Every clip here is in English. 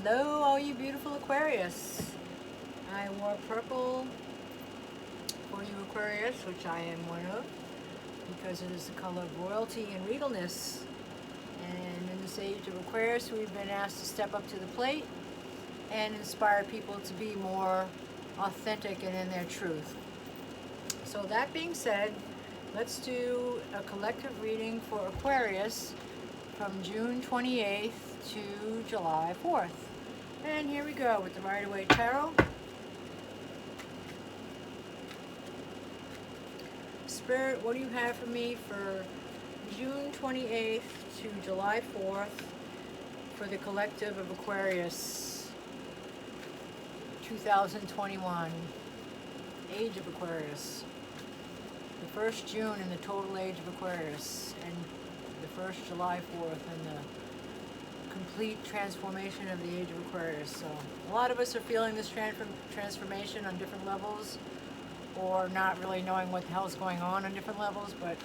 Hello, all you beautiful Aquarius. I wore purple for you Aquarius, which I am one of, because it is the color of royalty and regalness. And in this age of Aquarius, we've been asked to step up to the plate and inspire people to be more authentic and in their truth. So that being said, let's do a collective reading for Aquarius from June 28th to July 4th. And here we go with the Rider-Waite Tarot. Spirit, what do you have for me for June 28th to July 4th for the collective of Aquarius 2021, age of Aquarius, the first June in the total age of Aquarius, and the first July 4th in the complete transformation of the age of Aquarius. So a lot of us are feeling this transformation on different levels, or not really knowing what the hell is going on different levels. But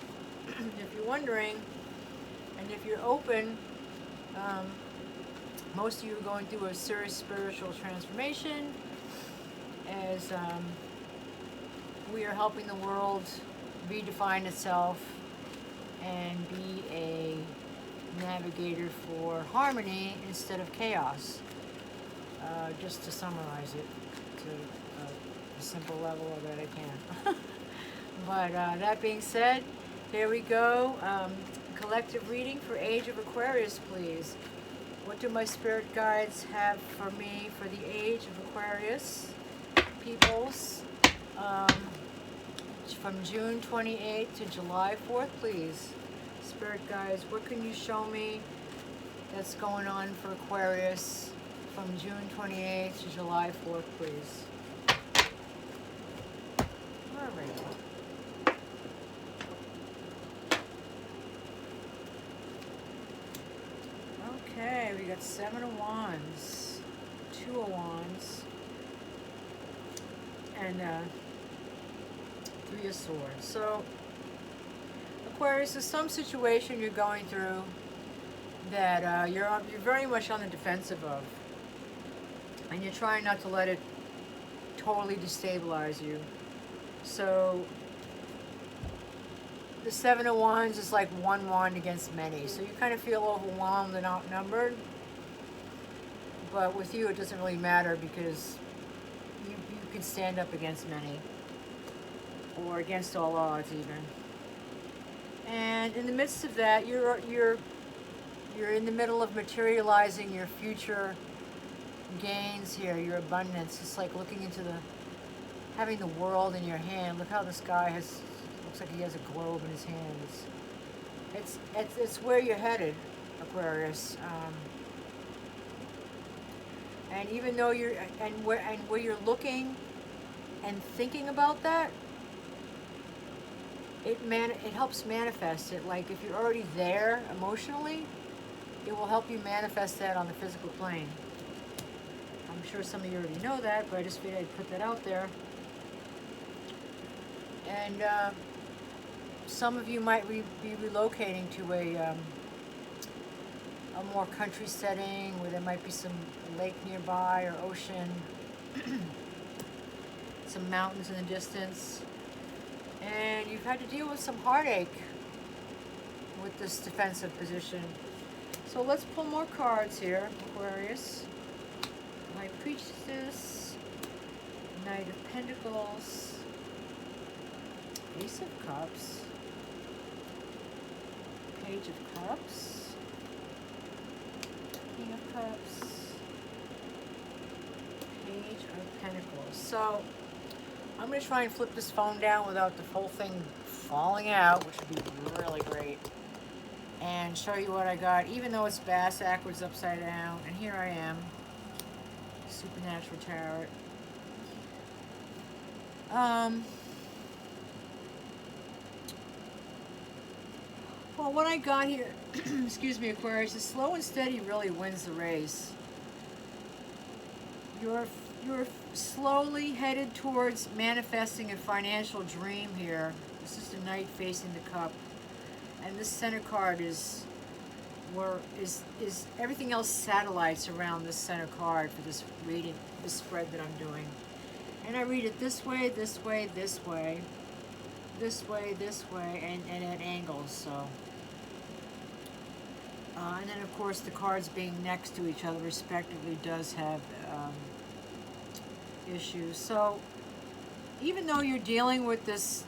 if you're wondering, and if you're open, most of you are going through a serious spiritual transformation as we are helping the world redefine itself and be a navigator for harmony instead of chaos. Just to summarize it to a simple level that I can. But that being said, here we go. Collective reading for age of Aquarius, please. What do my spirit guides have for me for the age of Aquarius peoples? From June 28th to July 4th, please. Spirit guides, what can you show me that's going on for Aquarius from June 28th to July 4th, please? All right. Okay, we got 7 of Wands, 2 of Wands, and 3 of Swords. So, Aquarius, there's some situation you're going through that you're very much on the defensive of, and you're trying not to let it totally destabilize you. So the 7 of Wands is like one wand against many, so you kind of feel overwhelmed and outnumbered. But with you, it doesn't really matter, because you can stand up against many, or against all odds even. And in the midst of that, you're in the middle of materializing your future gains here, your abundance. It's like looking into having the world in your hand. Look how this guy looks like he has a globe in his hands. It's where you're headed, Aquarius. And even though where you're looking and thinking about that, it helps manifest it. Like if you're already there emotionally, it will help you manifest that on the physical plane. I'm sure some of you already know that, but I just figured I'd put that out there. And some of you might be relocating to a more country setting where there might be some lake nearby or ocean, some mountains in the distance. And you've had to deal with some heartache with this defensive position. So let's pull more cards here, Aquarius. High Priestess, Knight of Pentacles, Ace of Cups, Page of Cups, King of Cups, Page of Pentacles. So I'm going to try and flip this phone down without the whole thing falling out, which would be really great, and show you what I got, even though it's backwards, upside down. And here I am, Supernatural Tarot. Well, what I got here, excuse me, Aquarius, is slow and steady really wins the race. You're slowly headed towards manifesting a financial dream here. This is the Knight facing the Cup. And this center card is is everything else satellites around this center card for this reading, this spread that I'm doing. And I read it this way, this way, this way, this way, this way, and at angles, so. And then, of course, the cards being next to each other respectively does have issues. So, even though you're dealing with this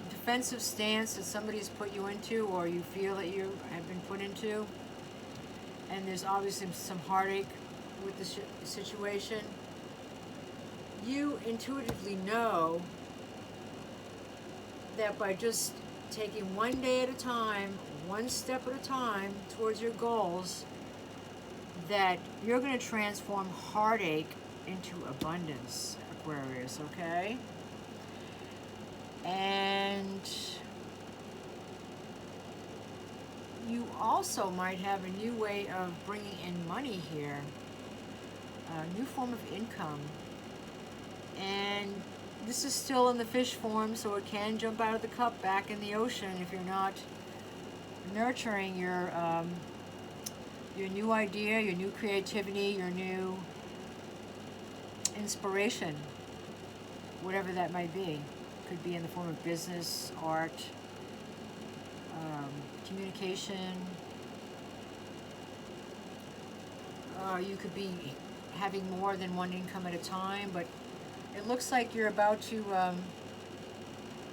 defensive stance that somebody's put you into, or you feel that you have been put into, and there's obviously some heartache with the situation, you intuitively know that by just taking one day at a time, one step at a time towards your goals, that you're going to transform heartache into abundance, Aquarius, okay? And you also might have a new way of bringing in money here, a new form of income. And this is still in the fish form, so it can jump out of the cup back in the ocean if you're not nurturing your new idea, your new creativity, your new inspiration, whatever that might be. Could be in the form of business, art, communication. You could be having more than one income at a time, but it looks like you're about to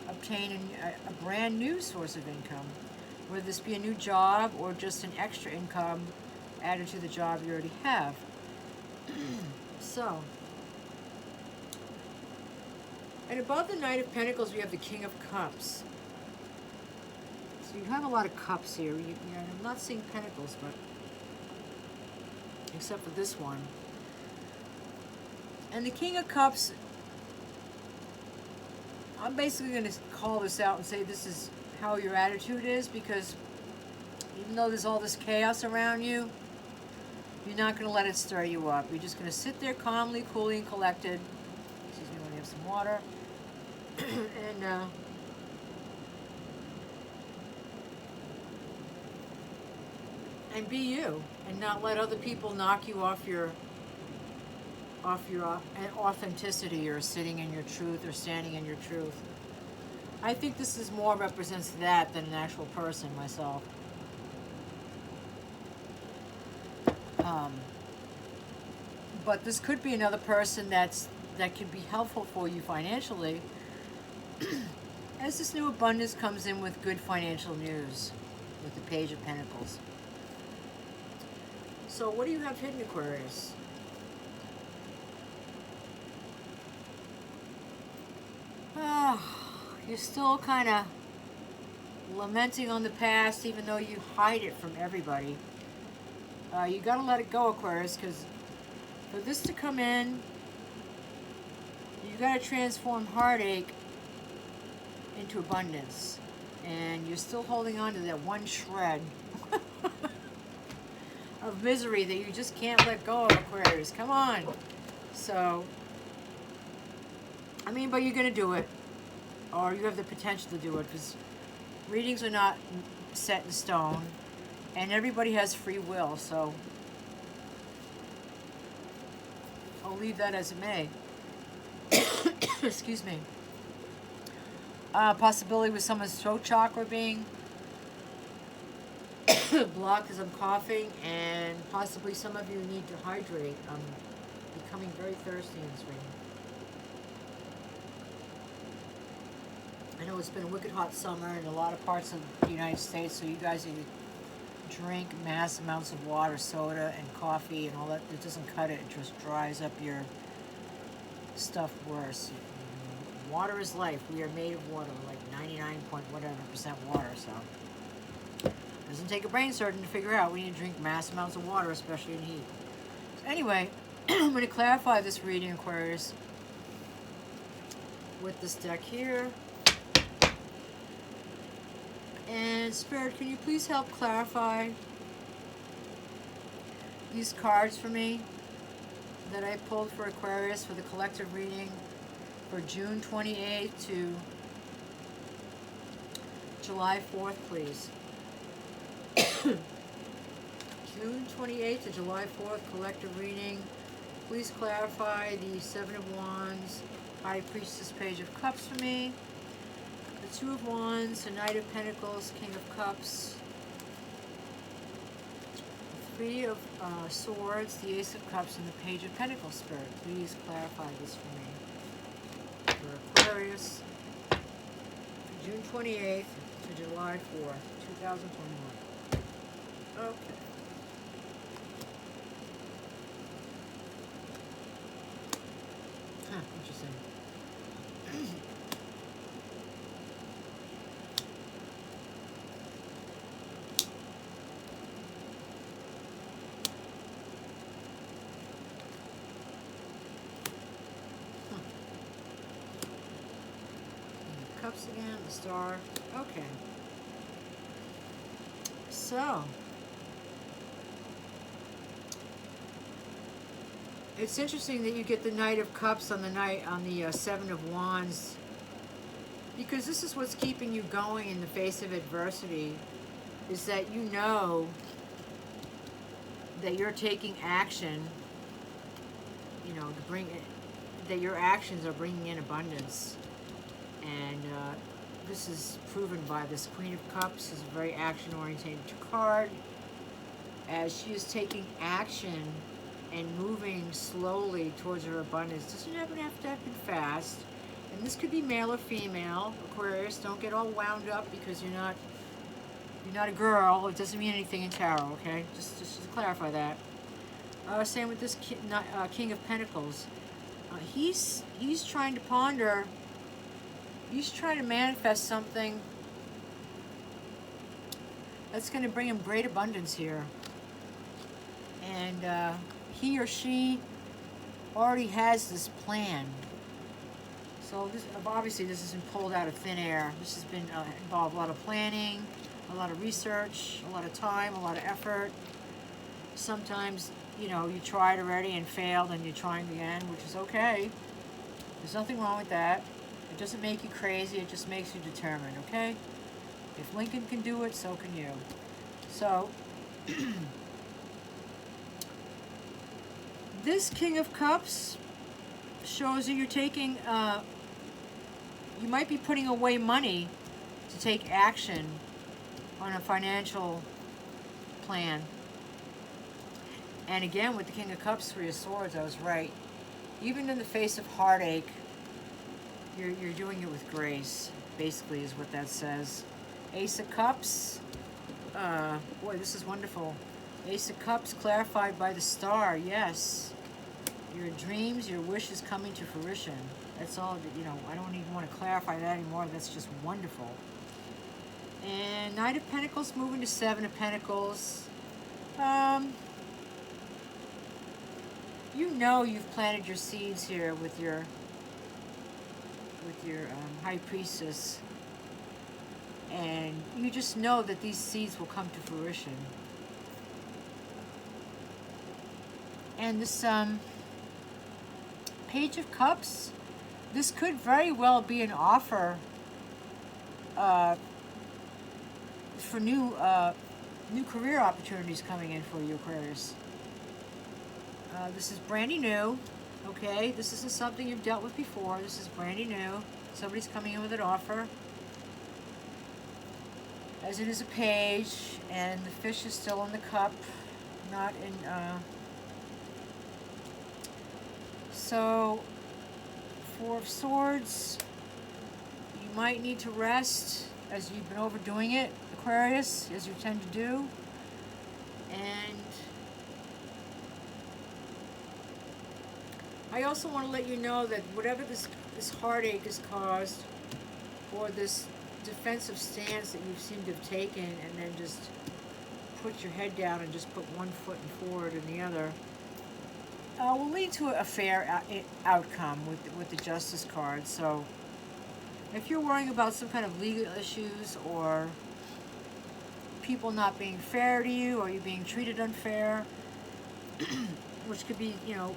obtain a brand new source of income, whether this be a new job or just an extra income added to the job you already have. So, and above the Knight of Pentacles, we have the King of Cups. So you have a lot of cups here. I'm not seeing pentacles, but except for this one. And the King of Cups, I'm basically going to call this out and say this is how your attitude is, because even though there's all this chaos around you, you're not going to let it stir you up. You're just going to sit there calmly, coolly, and collected. Excuse me, let me have some water. And be you, and not let other people knock you off your authenticity, or sitting in your truth, or standing in your truth. I think this is more represents that than an actual person myself. But this could be another person that could be helpful for you financially as this new abundance comes in with good financial news with the Page of Pentacles. So what do you have hidden, Aquarius? You're still kind of lamenting on the past, even though you hide it from everybody. You got to let it go, Aquarius, because for this to come in, you got to transform heartache into abundance. And you're still holding on to that one shred of misery that you just can't let go of, Aquarius. Come on. So, I mean, but you're going to do it. Or you have the potential to do it, because readings are not set in stone. And everybody has free will, so I'll leave that as it may. Excuse me. Possibility with someone's throat chakra being blocked as I'm coughing, and possibly some of you need to hydrate. I'm becoming very thirsty in this reading. I know it's been a wicked hot summer in a lot of parts of the United States, so you guys need to drink mass amounts of water, soda, and coffee, and all that. It doesn't cut it. It just dries up your stuff worse. Water is life. We are made of water, like 99.whatever% water, so it doesn't take a brain surgeon to figure out we need to drink mass amounts of water, especially in heat. So anyway, I'm going to clarify this reading, Aquarius, with this deck here. And Spirit, can you please help clarify these cards for me that I pulled for Aquarius for the collective reading for June 28th to July 4th, please? June 28th to July 4th, collective reading. Please clarify the Seven of Wands, High Priestess, Page of Cups for me. The Two of Wands, the Knight of Pentacles, King of Cups. The Three of Swords, the Ace of Cups, and the Page of Pentacles, Spirit. Please clarify this for me. For Aquarius, June 28th to July 4th, 2021. Okay. Huh, interesting. Cups again, the Star. Okay. So, it's interesting that you get the Knight of Cups on the Seven of Wands, because this is what's keeping you going in the face of adversity, is that you know that you're taking action, you know, to bring it, that your actions are bringing in abundance. And this is proven by this Queen of Cups. Is a very action-oriented card, as she is taking action and moving slowly towards her abundance. Doesn't even have to happen fast. And this could be male or female. Aquarius, don't get all wound up because you're not a girl. It doesn't mean anything in tarot, okay? Just to clarify that. Same with this King of Pentacles. He's trying to ponder. He's trying to manifest something that's going to bring him great abundance here. And he or she already has this plan. So obviously this has been pulled out of thin air. This has been involved a lot of planning, a lot of research, a lot of time, a lot of effort. Sometimes, you know, you tried already and failed and you're trying again, which is okay. There's nothing wrong with that. It doesn't make you crazy, it just makes you determined, okay? If Lincoln can do it, so can you. So, this King of Cups shows that you're taking, you might be putting away money to take action on a financial plan. And again, with the King of Cups, Three of Swords, I was right. Even in the face of heartache, you're doing it with grace, basically, is what that says. Ace of Cups. Boy, this is wonderful. Ace of Cups clarified by the Star. Yes. Your dreams, your wishes coming to fruition. That's all, you know, I don't even want to clarify that anymore. That's just wonderful. And Knight of Pentacles moving to Seven of Pentacles. You know you've planted your seeds here with your High Priestess, and you just know that these seeds will come to fruition. And this Page of Cups, this could very well be an offer for new career opportunities coming in for you, Aquarius. This is brandy new. Okay, this isn't something you've dealt with before. This is brandy new. Somebody's coming in with an offer. As it is a page, and the fish is still in the cup, not in, so, Four of Swords, you might need to rest, as you've been overdoing it, Aquarius, as you tend to do. And I also want to let you know that whatever this heartache has caused, or this defensive stance that you seem to have taken, and then just put your head down and just put one foot forward and the other, will lead to a fair outcome with the Justice card. So if you're worrying about some kind of legal issues, or people not being fair to you, or you being treated unfair, which could be, you know,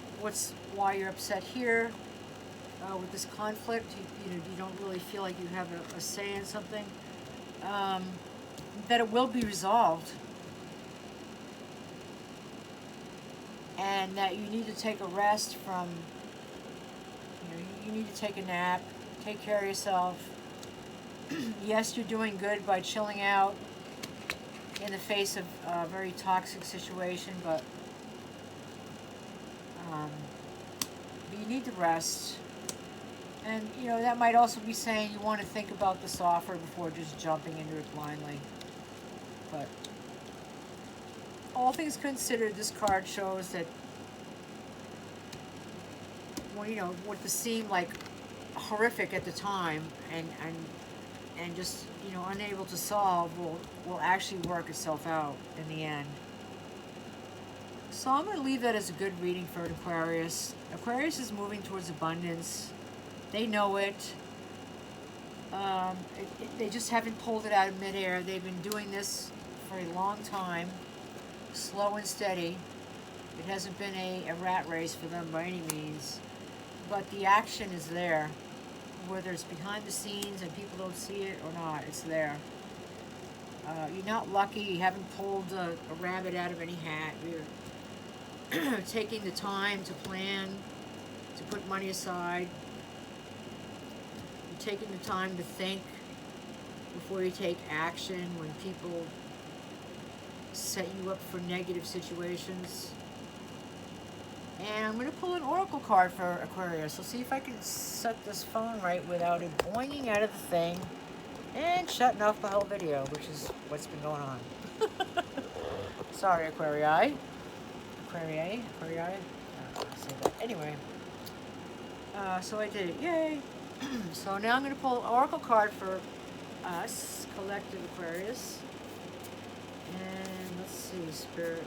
why you're upset here with this conflict. You don't really feel like you have a say in something. That it will be resolved. and that you need to take a rest from, you need to take a nap, take care of yourself. Yes, you're doing good by chilling out in the face of a very toxic situation, but you need to rest. And, that might also be saying you want to think about this offer before just jumping into it blindly. But all things considered, this card shows that, well, what seemed like horrific at the time and just, unable to solve will actually work itself out in the end. So I'm going to leave that as a good reading for Aquarius. Aquarius is moving towards abundance. They know it. They just haven't pulled it out of midair. They've been doing this for a long time, slow and steady. It hasn't been a rat race for them by any means, but the action is there. Whether it's behind the scenes and people don't see it or not, it's there. You're not lucky. You haven't pulled a rabbit out of any hat. You're taking the time to plan, to put money aside. You're taking the time to think before you take action when people set you up for negative situations. And I'm going to pull an oracle card for Aquarius. Let's see if I can set this phone right without it boinging out of the thing and shutting off the whole video, which is what's been going on. Sorry, Aquarii. Aquarii? I say that. Anyway, so I did it. Yay! So now I'm going to pull an oracle card for us, collective Aquarius. And let's see, Spirit.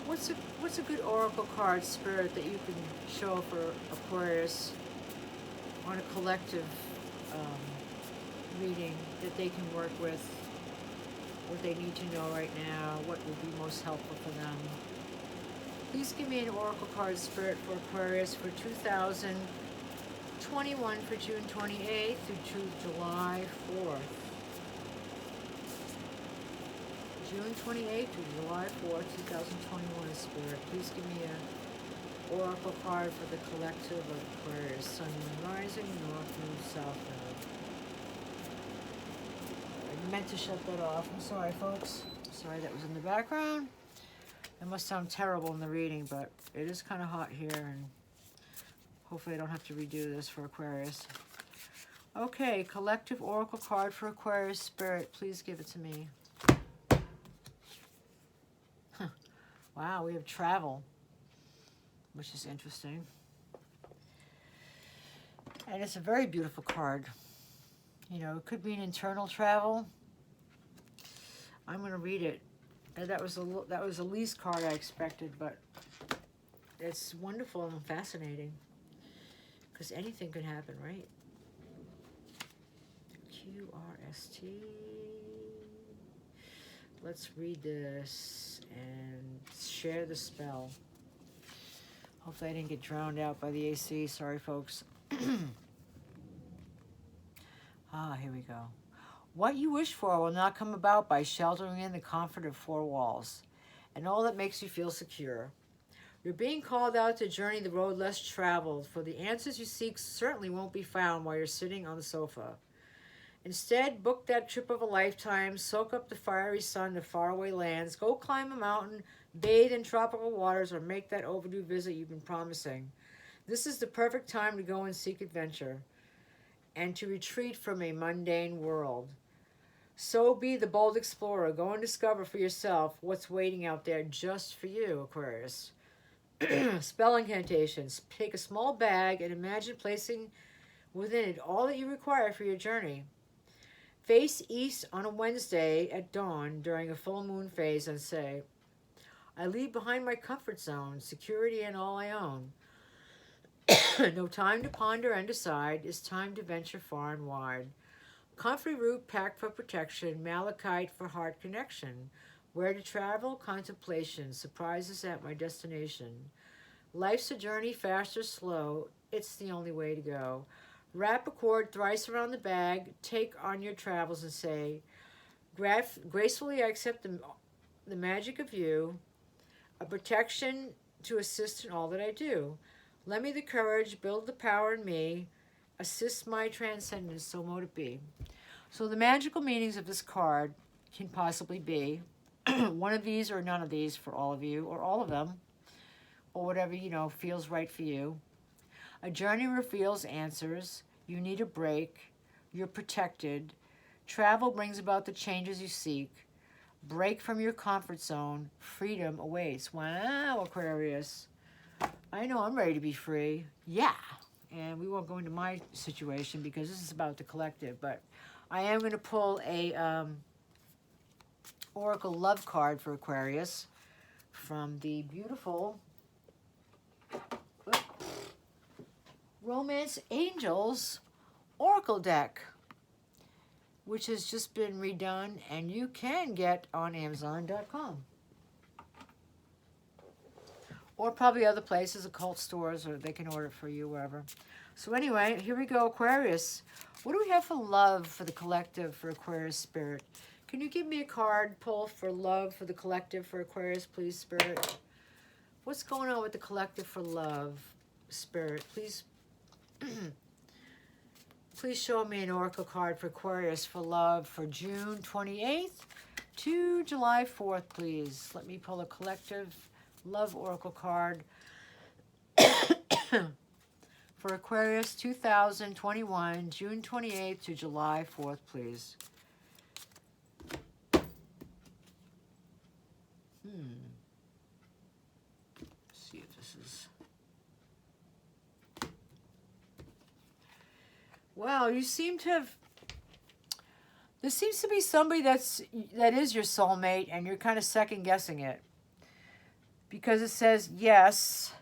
What's a good oracle card, Spirit, that you can show for Aquarius on a collective reading that they can work with, what they need to know right now, what will be most helpful for them? Please give me an oracle card, Spirit, for Aquarius for 2021 for June 28th through July 4th. June 28th to July 4th, 2021, Spirit. Please give me an oracle card for the collective of Aquarius. Sun, Moon, Rising, North, Moon, South Node. I meant to shut that off. I'm sorry, folks. Sorry that was in the background. It must sound terrible in the reading, but it is kind of hot here, and hopefully I don't have to redo this for Aquarius. Okay, collective oracle card for Aquarius, Spirit. Please give it to me. Wow, we have travel, which is interesting. And it's a very beautiful card. It could be an internal travel. I'm going to read it. And that was the least card I expected, but it's wonderful and fascinating. Because anything could happen, right? QRST. Let's read this and share the spell. Hopefully I didn't get drowned out by the AC. Sorry, folks. Here we go. What you wish for will not come about by sheltering in the comfort of four walls and all that makes you feel secure. You're being called out to journey the road less traveled, for the answers you seek certainly won't be found while you're sitting on the sofa. Instead, book that trip of a lifetime, soak up the fiery sun to faraway lands, go climb a mountain, bathe in tropical waters, or make that overdue visit you've been promising. This is the perfect time to go and seek adventure and to retreat from a mundane world. So be the bold explorer. Go and discover for yourself what's waiting out there just for you, Aquarius. Spell incantations. Take a small bag and imagine placing within it all that you require for your journey. Face east on a Wednesday at dawn during a full moon phase and say, I leave behind my comfort zone, security, and all I own. No time to ponder and decide. It's time to venture far and wide. Comfrey root packed for protection, malachite for heart connection. Where to travel? Contemplation. Surprises at my destination. Life's a journey, fast or slow. It's the only way to go. Wrap a cord thrice around the bag. Take on your travels and say, gracefully I accept the magic of you. A protection to assist in all that I do. Lend me the courage, build the power in me, assist my transcendence, so mote it be. So the magical meanings of this card can possibly be one of these or none of these for all of you, or all of them, or whatever, you know, feels right for you. A journey reveals answers. You need a break. You're protected. Travel brings about the changes you seek. Break from your comfort zone. Freedom awaits. Wow, Aquarius. I know I'm ready to be free. Yeah. And we won't go into my situation because this is about the collective, but I am going to pull a Oracle Love card for Aquarius from the beautiful Romance Angels Oracle deck, which has just been redone and you can get on Amazon.com. Or probably other places, occult stores, or they can order it for you, wherever. So anyway, here we go, Aquarius. What do we have for love for the collective for Aquarius Spirit? Can you give me a card pull for love for the collective for Aquarius, please, Spirit? What's going on with the collective for love, Spirit? Please, please show me an Oracle card for Aquarius for love for June 28th to July 4th, please. Let me pull a collective love Oracle card for Aquarius 2021, June 28th to July 4th, please. Let's see if this is... Wow, you seem to have... There seems to be somebody that is your soulmate, and you're kind of second guessing it. Because it says, yes,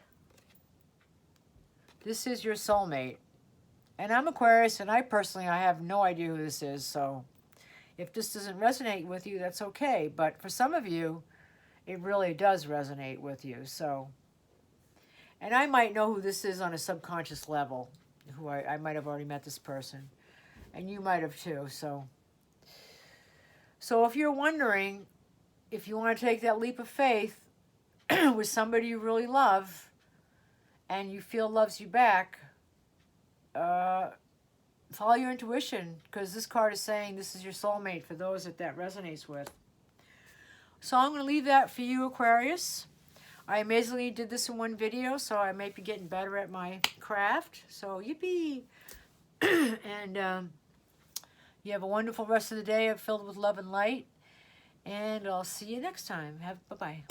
this is your soulmate. And I'm Aquarius, and I have no idea who this is, so if this doesn't resonate with you, that's okay. But for some of you, it really does resonate with you, so. And I might know who this is on a subconscious level, who I might have already met this person. And you might have too, so. So if you're wondering, if you want to take that leap of faith with somebody you really love, and you feel loves you back, follow your intuition, because this card is saying this is your soulmate for those that resonates with. So I'm going to leave that for you, Aquarius. I amazingly did this in one video, so I might be getting better at my craft. So yippee! And you have a wonderful rest of the day filled with love and light. And I'll see you next time. Bye-bye.